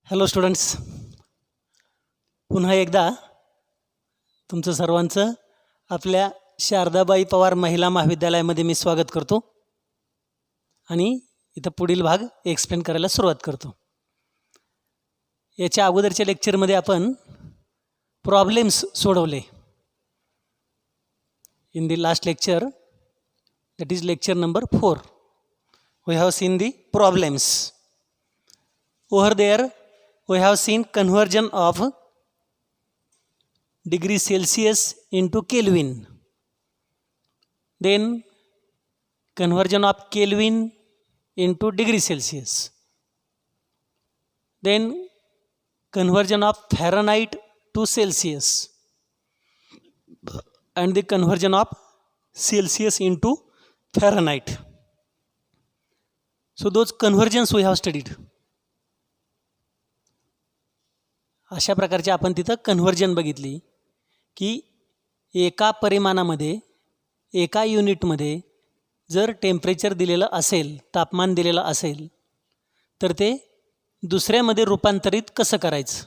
Hello students, पुन्हा एकदा तुमचं सर्वांचं आपल्या शारदाबाई पवार महिला महाविद्यालयामध्ये मी स्वागत करतो आणि इथं पुढील भाग एक्सप्लेन करायला सुरुवात करतो. याच्या अगोदरच्या लेक्चरमध्ये आपण प्रॉब्लेम्स सोडवले. In the last lecture, that is lecture number 4, we have seen the problems. Over there we have seen conversion of degree Celsius into Kelvin, then conversion of Kelvin into degree Celsius, then conversion of Fahrenheit to Celsius, and the conversion of Celsius into Fahrenheit. So those conversions we have studied. अशा प्रकारचे आपण तिथं conversion बघितली की एका परिमाणामध्ये एका युनिटमध्ये जर टेम्परेचर दिलेलं असेल, तापमान दिलेलं असेल, तर ते दुसऱ्यामध्ये रूपांतरित कसं करायचं.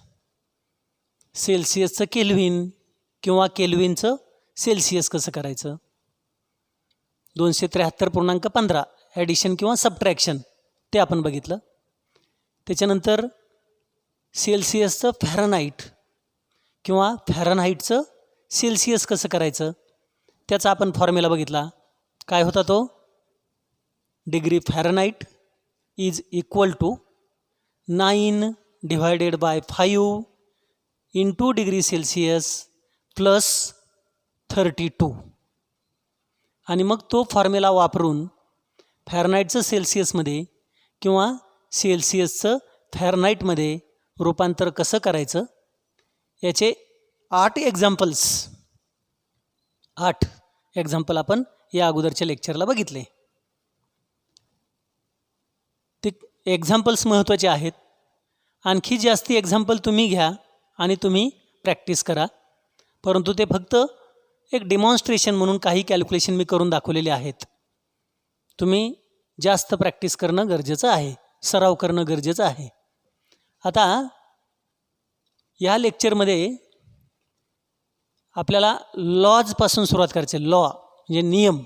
सेल्सिअसचं केल्व्हिन किंवा केल्व्हिनचं सेल्सिअस कसं करायचं. 273.15 ॲडिशन किंवा सबट्रॅक्शन ते आपण बघितलं. त्याच्यानंतर सेल्सिअसचं फॅरनहाईट किंवा फॅरनहाईटचं सेल्सिअस कसं करायचं त्याचा आपण फॉर्म्युला बघितला. काय होता तो? Degree Fahrenheit is equal to 9 divided by 5 into degree Celsius plus 32. आणि मग तो फॉर्म्युला वापरून फॅरनहाईटचं सेल्सिअसमध्ये किंवा सेल्सिअसचं फॅरनहाईटमध्ये रूपांतर कसं करायचं याचे 8 एक्झाम्पल आपण या अगोदरच्या लेक्चरला बघितले. ते एक्झाम्पल्स महत्त्वाचे आहेत. आणखी जास्ती एक्झाम्पल तुम्ही घ्या आणि तुम्ही प्रॅक्टिस करा. परंतु ते फक्त एक डेमॉन्स्ट्रेशन म्हणून काही कॅल्क्युलेशन मी करून दाखवलेले आहेत. तुम्ही जास्त प्रॅक्टिस करणं गरजेचं आहे, सराव करणं गरजेचं आहे. आता या लेक्चरमध्ये आपल्याला लॉजपासून सुरुवात करायची. लॉ म्हणजे नियम.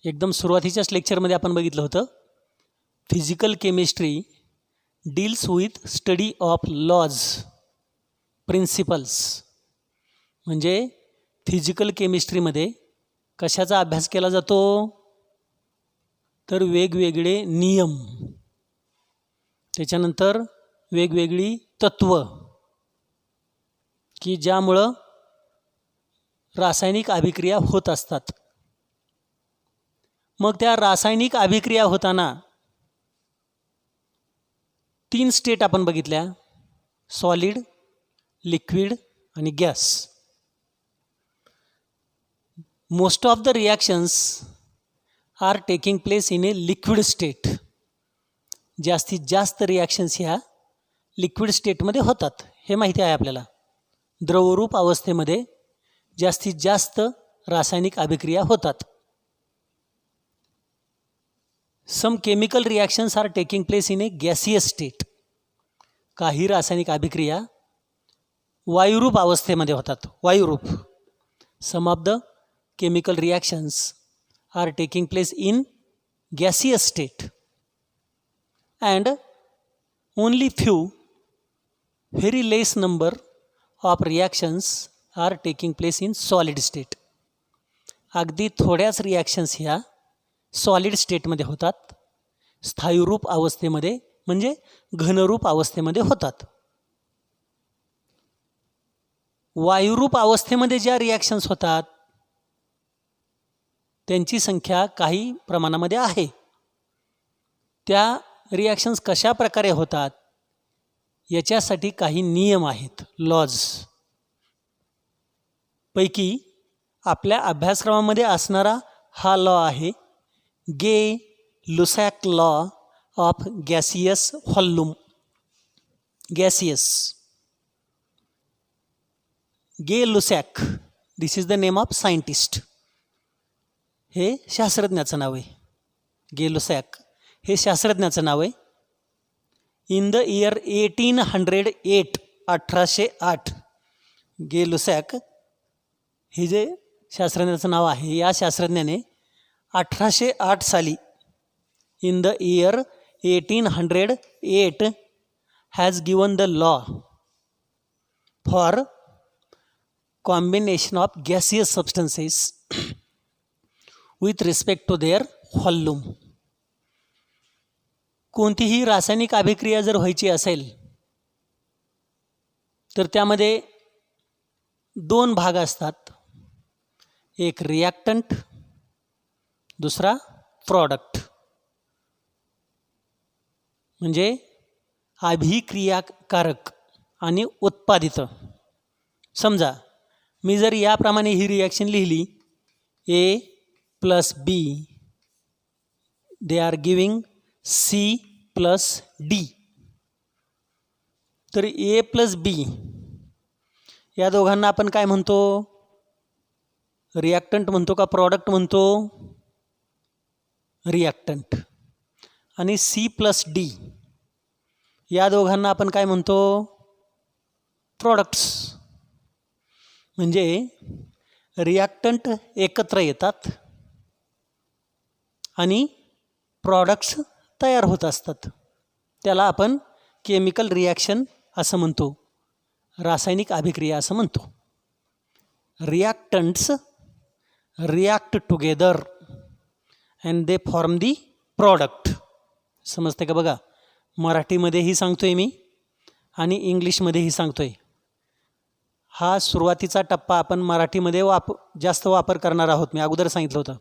एकदम सुरुवातीच्याच लेक्चरमध्ये आपण बघितलं होतं physical chemistry deals with study of laws principles. म्हणजे फिजिकल केमिस्ट्रीमध्ये कशाचा अभ्यास केला जातो तर वेगवेगळे नियम, त्याच्यानंतर वेगवेगळी तत्व की ज्यामुळं रासायनिक अभिक्रिया होत असतात. मग त्या रासायनिक अभिक्रिया होताना 3 स्टेट आपण बघितल्या: सॉलिड, लिक्विड आणि gas. Most of the reactions are taking place in a liquid state. जास्तीत जास्त रिॲक्शन्स ह्या लिक्विड स्टेटमध्ये होतात, हे माहिती आहे आपल्याला. द्रवरूप अवस्थेमध्ये जास्तीत जास्त रासायनिक अभिक्रिया होतात. Some chemical reactions are taking place in a gaseous state. काही रासायनिक अभिक्रिया वायुरूप अवस्थेमध्ये होतात. वायुरूप. Some of the chemical reactions are taking place in gaseous state and only few very less number of reactions are taking place in solid state. अगदी थोड्याच reactions ह्या सॉलिड स्टेटमध्ये होतात, स्थायूरूप अवस्थेमध्ये म्हणजे घनरूप अवस्थेमध्ये होतात. वायुरूप अवस्थेमध्ये ज्या रिॲक्शन्स होतात त्यांची संख्या काही प्रमाणामध्ये आहे. त्या रिॲक्शन्स कशा प्रकारे होतात याच्यासाठी काही नियम आहेत, लॉज. पैकी आपल्या अभ्यासक्रमामध्ये असणारा हा लॉ आहे Gay Lussac law of gaseous volume. Gaseous Gay Lussac, this is the name of scientist. हे शास्त्रज्ञाचं नाव आहे. गे-लुसॅक हे शास्त्रज्ञाचं नाव आहे. In the year 1808 1808 Gay Lussac हे जे शास्त्रज्ञाचं नाव आहे, या शास्त्रज्ञाने 1808 साली in the year 1808 has given the law for combination of gaseous substances with respect to their volume. कोणतीही रासायनिक अभिक्रिया जर व्हायची असेल तर त्यामध्ये दोन भाग असतात, एक रिॲक्टंट, दुसरा प्रॉडक्ट. म्हणजे अभिक्रियाकारक आणि उत्पादित. समजा मी जर याप्रमाणे ही रिॲक्शन लिहिली, A plus B they are giving C plus D, तर ए प्लस बी या दोघांना आपण काय म्हणतो, रिॲक्टंट म्हणतो का प्रॉडक्ट म्हणतो? रिॲक्टंट. आणि सी प्लस डी या दोघांना आपण काय म्हणतो? प्रॉडक्ट्स. म्हणजे रिॲक्टंट एकत्र येतात आणि प्रॉडक्ट्स तयार होत असतात. त्याला आपण केमिकल रिॲक्शन असं म्हणतो, रासायनिक अभिक्रिया असं म्हणतो. Reactants react together and they form the product. समजते का? बघा, मराठीमध्येही सांगतोय मी आणि इंग्लिशमध्येही सांगतोय. हा सुरुवातीचा टप्पा आपण मराठीमध्ये जास्त वापर करणार आहोत. मी अगोदर सांगितलं होतं.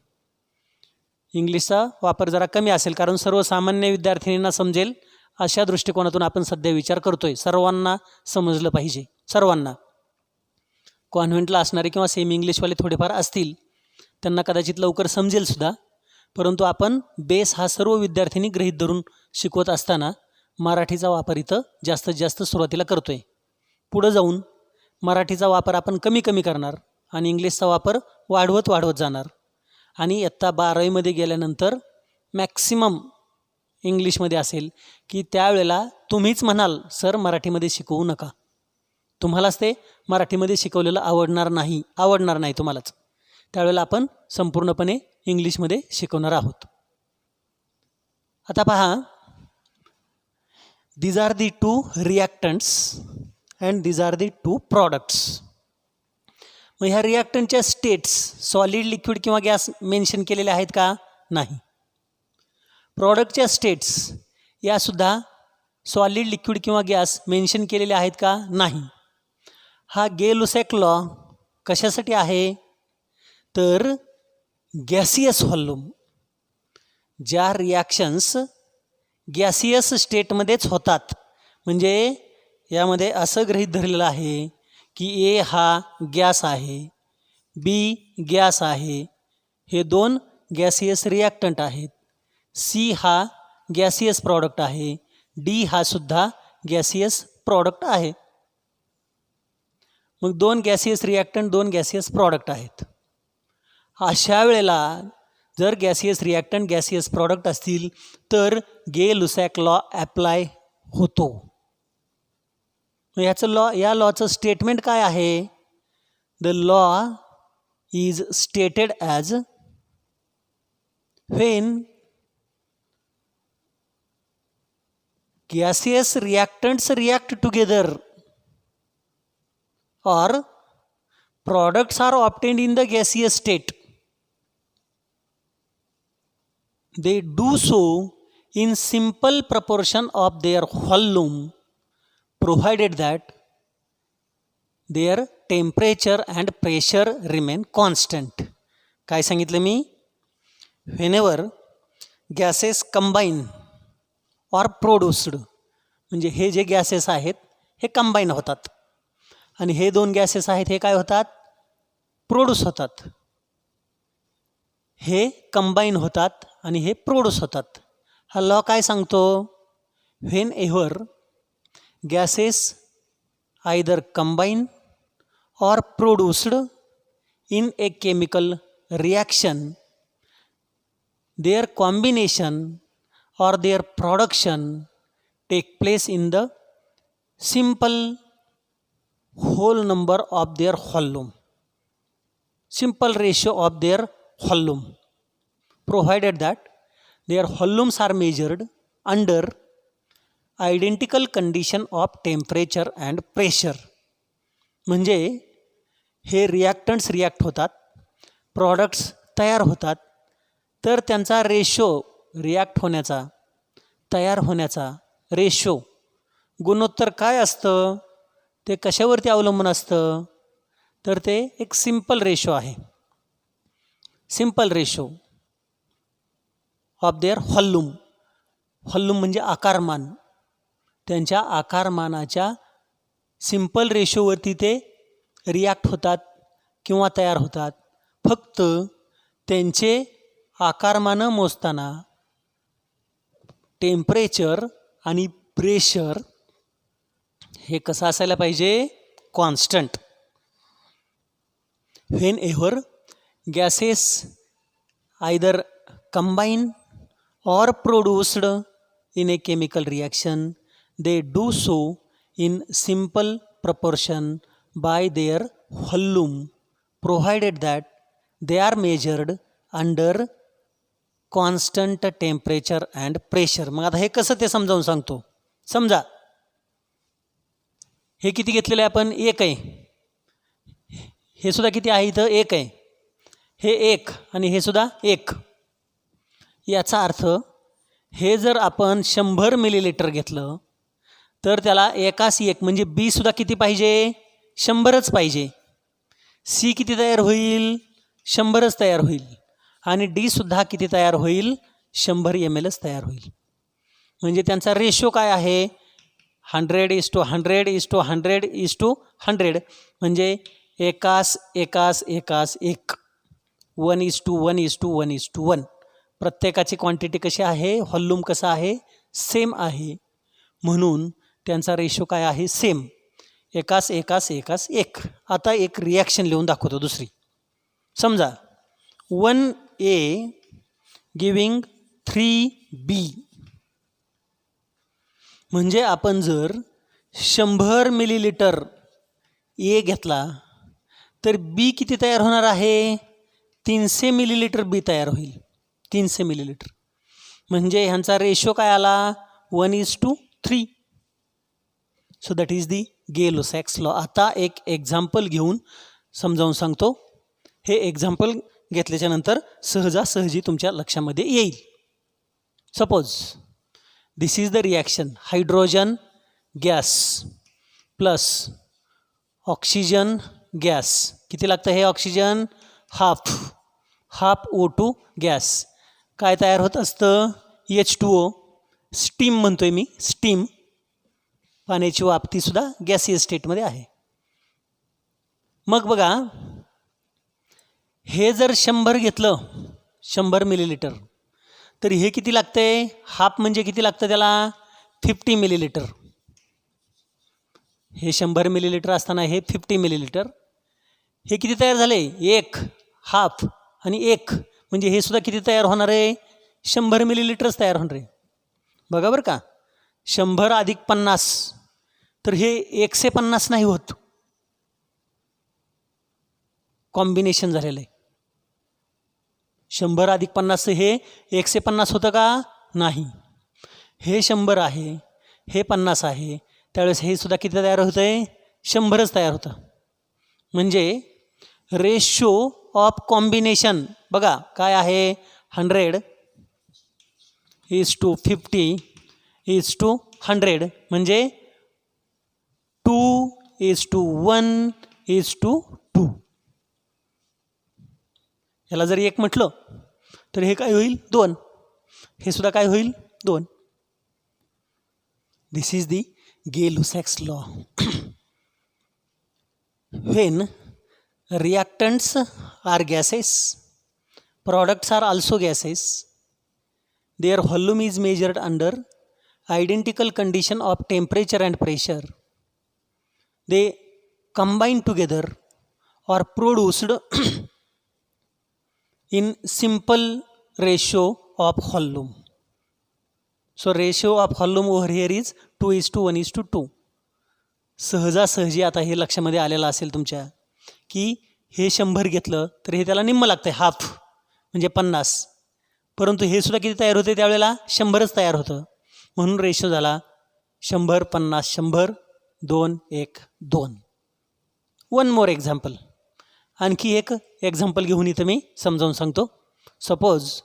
इंग्लिशचा वापर जरा कमी असेल, कारण सर्वसामान्य विद्यार्थिनींना समजेल अशा दृष्टिकोनातून आपण सध्या विचार करतोय. सर्वांना समजलं पाहिजे. सर्वांना कॉन्व्हेंटला असणारे किंवा सेमी इंग्लिशवाले थोडेफार असतील, त्यांना कदाचित लवकर समजेलसुद्धा. परंतु आपण बेस हा सर्व विद्यार्थ्यांनी गृहीत धरून शिकवत असताना मराठीचा वापर इथं जास्तीत जास्त सुरुवातीला करतो आहे. पुढं जाऊन मराठीचा वापर आपण कमी कमी करणार आणि इंग्लिशचा वापर वाढवत जाणार. आणि इयत्ता 12वीमध्ये गेल्यानंतर मॅक्सिमम इंग्लिशमध्ये असेल की त्यावेळेला तुम्हीच म्हणाल, सर मराठीमध्ये शिकवू नका. तुम्हालाच ते मराठीमध्ये शिकवलेलं आवडणार नाही तुम्हालाच. त्यावेळेला आपण संपूर्णपणे इंग्लिशमध्ये शिकवणार आहोत. आता पहा, these are the two reactants and these are the two products. मग ह्या रिॲक्टंटच्या स्टेट्स सॉलिड, लिक्विड किंवा गॅस मेन्शन केलेल्या आहेत का? नाही. प्रॉडक्टच्या स्टेट्स यासुद्धा सॉलिड, लिक्विड किंवा गॅस मेन्शन केलेल्या आहेत का? नाही. हा गे-लुसॅक लॉ कशासाठी आहे? तर गॅसियस व्हॉल्यूम, ज्या रिॲक्शन्स गॅसियस स्टेटमध्येच होतात, म्हणजे यामध्ये असं गृहीत धरलेलं आहे की ए हा गॅस आहे, बी गॅस आहे, हे दोन गॅसियस रिॲक्टंट आहेत, सी हा गॅसियस प्रॉडक्ट आहे, डी हा सुद्धा गॅसियस प्रॉडक्ट आहे. मग दोन गॅसियस रिॲक्टंट, दोन गॅसियस प्रॉडक्ट आहेत. अशा वेळेला जर गॅसियस रिॲक्टंट गॅसियस प्रॉडक्ट असतील तर गे-लुसॅक लॉ ॲप्लाय होतो. या लॉचं स्टेटमेंट काय आहे? The law is stated as when gaseous reactants react together or products are obtained in the gaseous state, they do so in simple proportion of their volume provided that their temperature and pressure remain constant. काय सांगितलं मी? whenever gases combine or produced, म्हणजे हे जे gases आहेत हे combine होतात आणि हे दोन गॅसेस आहेत हे काय होतात? प्रोड्यूस होतात. हे कंबाईन होतात आणि हे प्रोड्यूस होतात. हा लॉ काय सांगतो? Whenever gases either combine or produced in a chemical reaction, their combination or their production take place in the simple whole number of their volume, simple ratio of their volume, provided that their volumes are measured under identical condition of temperature and pressure. म्हणजे हे रिॲक्टंट्स react होतात, products तयार होतात, तर त्यांचा ratio react होण्याचा, तयार होण्याचा रेशो, गुणोत्तर काय असतं, ते कशावरती अवलंबून असतं, तर ते एक सिंपल रेशो आहे. Simple ratio of their volume. Volume म्हणजे आकारमान. त्यांच्या आकारमानाच्या सिंपल रेशोवरती ते रिॲक्ट होतात किंवा तयार होतात. फक्त त्यांचे आकारमानं मोजताना टेम्परेचर आणि प्रेशर हे कसं असायला पाहिजे, constant. When ever gases either combine or produced in a chemical reaction, they do so in simple proportion by their volume, provided that they are measured under constant temperature and pressure. मग आता हे कसं ते समजावून सांगतो. समजा हे किती घेतलेलं आहे आपण, 1 आहे. हे सुद्धा किती आहे, इथं 1 आहे. हे 1 आणि हे सुद्धा 1. याचा अर्थ हे जर आपण 100 मिलीलिटर घेतलं तर त्याला एकास 1 म्हणजे बी सुद्धा किती पाहिजे, 100च पाहिजे. सी किती तयार होईल, 100च तयार होईल. आणि डी सुद्धा किती तयार होईल, 100 mlच तयार होईल. म्हणजे त्यांचा रेशो काय आहे, 100:100:100:100 म्हणजे एकास 1 1:1:1:1. प्रत्येकाची क्वांटिटी कशी आहे, व्हॉल्यूम कसं आहे, सेम आहे. म्हणून त्यांचा रेशो काय आहे, सेम. 1:1:1. आता एक रिॲक्शन लिहून दाखवतो दुसरी. समजा 1A गिविंग 3B. म्हणजे आपण जर 100 मिलीलिटर ए घेतला तर बी किती तयार होणार आहे, 300 मिलीलिटर बी तयार होईल. 300 मिलीलिटर म्हणजे ह्यांचा रेशो काय आला, 1:3. So that is the Gay Lussac's law. आता एक एक्झाम्पल घेऊन समजावून सांगतो. हे एक्झाम्पल घेतल्याच्या नंतर सहजासहजी तुमच्या लक्षामध्ये येईल. Suppose this is the reaction, hydrogen gas plus oxygen gas. किती लागतं हे ऑक्सिजन, हाफ O2 गॅस. काय तयार होत असतं, H2O. स्टीम म्हणतोय मी, स्टीम. पाण्याची वाफतीसुद्धा गॅसियस स्टेटमध्ये आहे. मग बघा हे जर 100 घेतलं, 100 मिलीलिटर, तर हे किती लागतंय, हाफ म्हणजे किती लागतं त्याला, 50 मिलीलिटर. हे 100 मिलीलिटर असताना हे 50 मिलीलिटर. हे किती तयार झाले, 1 हाफ आणि 1 म्हणजे हे सुद्धा किती तयार होणार आहे, 100 मिलीलिटरच तयार होणार आहे. बघा बरं का, 100 अधिक 50 तर हे 150 नाही होत, कॉम्बिनेशन झालेलं आहे. 100 अधिक 50 हे 150 होतं का, नाही. हे 100 आहे, हे 50 आहे, त्यावेळेस हे सुद्धा किती तयार होतं आहे, 100च तयार होतं. म्हणजे रेशो ऑफ कॉम्बिनेशन बघा काय आहे, 100:50:100 म्हणजे 2:1:2. याला जर 1 म्हटलं तर हे काय होईल, 2. हे सुद्धा काय होईल, 2. This is the Gay Lussac's law. When reactants are gases, products are also gases, their volume is measured under identical condition of temperature and pressure, they combine together or produced in simple ratio of volume. So ratio of volume over here is 2:1:2. सहजासहजी आता हे लक्षामध्ये आलेलं असेल तुमच्या की हे 100 घेतलं तर हे त्याला निम्म लागतं आहे, हाफ म्हणजे 50. परंतु हे सुद्धा किती तयार होते त्यावेळेला 100च तयार होतं. म्हणून रेशो झाला 100, 50, 100, 2, 1, 2. One more example. आणखी एक एक्झाम्पल घेऊन इथं मी समजावून सांगतो. Suppose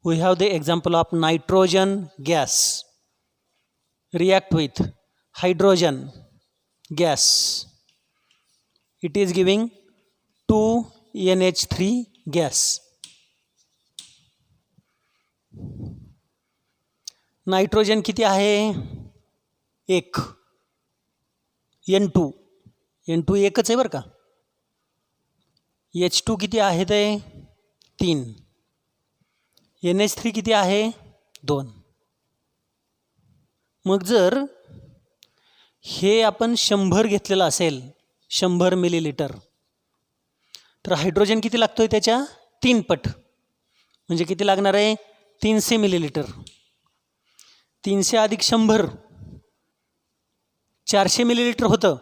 we have the example of nitrogen gas react with hydrogen gas. It is giving 2NH3 gas. Nitrogen किती आहे? 1. N2. N2 एकच आहे बरं का. H2 किती आहे ते? 3. NH3 किती आहे? 2. मग जर हे आपण 100 घेतलेलं असेल, 100 मिलीलिटर, तर हायड्रोजन किती लागतो आहे त्याच्या 3 पट. म्हणजे किती लागणार आहे? 300 मिलीलिटर. 300 अधिक 100 400 मिलीलिटर होतं.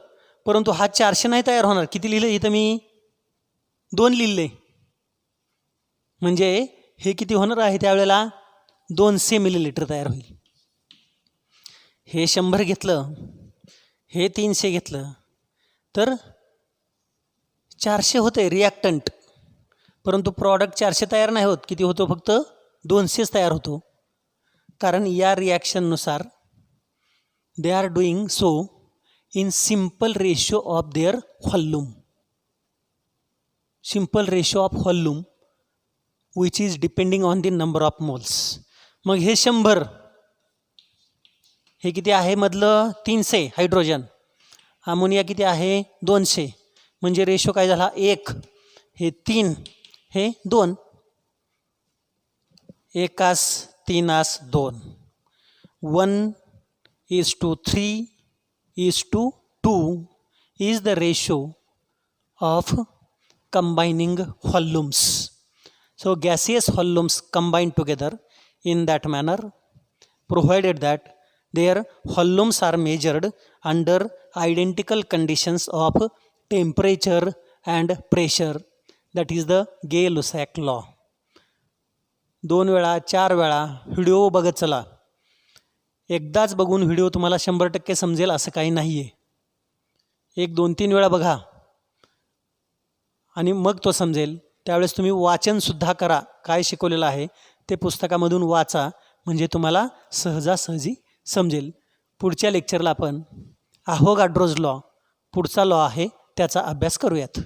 परंतु हा 400 नाही तयार होणार. किती लिहिलं इथं मी? 2 लिहिले. म्हणजे हे किती होणार आहे त्यावेळेला? 200 मिलीलिटर तयार होईल. हे 100 घेतलं, हे 300 घेतलं तर 400 होते रिॲक्टंट. परंतु प्रॉडक्ट 400 तयार नाही होत. किती होतो? फक्त 200च तयार होतो. कारण या रिॲक्शननुसार they are doing so in simple ratio of their volume. Simple ratio of volume which is depending on the number of moles. मग हे 100, हे किती आहे मधलं? 300 हायड्रोजन. अमोनिया किती आहे? 200. म्हणजे रेशो काय झाला? 1. हे 3, हे 2. 1:3:2. 1:3:2 is the ratio of combining volumes. So gaseous volumes combine together in that manner, provided that their volumes are measured under identical conditions of temperature and pressure. That is the Gay-Lussac law. 2 वेळा 4 वेळा video बघत चला. एकदाच बघून video तुम्हाला 100% समजेल असं काही नाही आहे. 1, 2, 3 वेळा बघा आणि मग तो समजेल. त्यावेळेस तुम्ही वाचनसुद्धा करा. काय शिकवलेलं आहे ते पुस्तकामधून वाचा, म्हणजे तुम्हाला सहजासहजी समजेल. पुढच्या लेक्चरला आपण अहोगाड्रोज लॉ पुढचा लॉ आहे त्याचा अभ्यास करूयात.